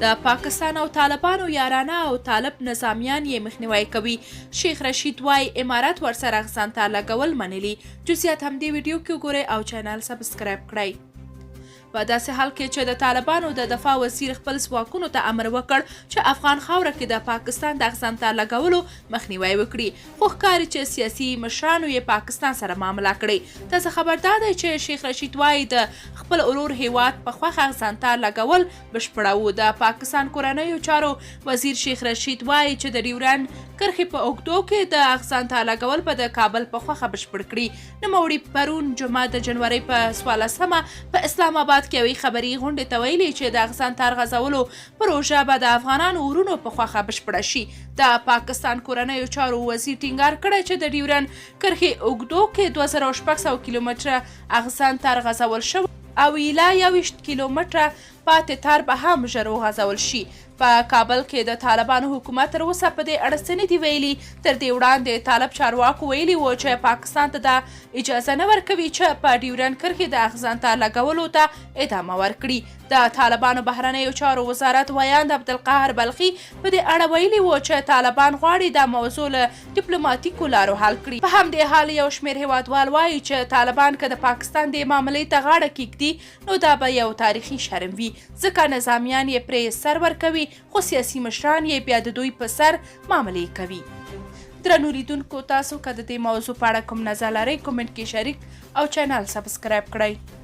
د پاکستان او طالبانو یارانه او طالب نظامیان یې مخنیوی کوي. شیخ رشید وایي امارات ورسره اغسانته لګول منلي. جزئیات هم دې ویډیو کې وګورئ او چینل سبسکرایب کړئ. په داسې حال کې چې د طالبانو د دفاع وزیر خپل ځواکونو ته امر وکړ چې افغان خاوره کې د پاکستان د اغسانته لګولو مخنیوی وکړي، خو ښکاري چې سیاسي مشرانو یې پاکستان سره معامله کړې. تاسو خبر دا دی چې شیخ رشید وایي د خپل ورور هیواد په خوښه اغسانته لګول بشپړه و. د پاکستان کورنیو چارو وزیر شیخ رشید وایي چې د ډیورنډ کرښې په اوږدو کې د اغسانته لګول په د کابل په خوښه بشپړ کړي. نوموړي پرون جمعه د جنورۍ په 14مه په اسلام آباد کې یوې خبري غونډې ته ویلي چې د اغسانته غځولو پروژه به د افغانانو ورونو په خوښه بشپړه شي. د پاکستان کورنیو چارو وزیر ټینګار کړی چې د ډیورنډ کرښې اوږدو کې 2600 کیلومتره اغسانته غځول شوی او ایله 21 کیلومتره پاتې تار به هم ژر وغځول شي. په کابل کې د طالبانو حکومت تر اوسه په دې اړه څه نه دي ویلي. تر دې وړاندې طالب چارواکو ویلي و چې پاکستان ته دا اجازه نه ورکوي چې په ډیورنډ کرښې د اغسانته لګولو ته ادامه ورکړي. د طالبانو بهرنیو چارو وزارت ویاند عبدالقاهر بلخي په دې اړه ویلي و چې طالبان غواړي دا موضوع له ډیپلوماتیکو لارو حل کړي. په همدې حال یو شمېر هیوادوال وایي چې طالبان که د پاکستان د معاملې ته غاړه کیږدي نو دا به یو تاریخي شرم وي، ځکه نظامیان یې پرې سر ورکوي خو سیاسي مشران یې بیا د دوی په سر معاملې کوي. درنو لیدونکو، تاسو که د دې موضوع په اړه کوم نظر لرئ کومنټ کې شریک او چینل سبسکرایب کړئ.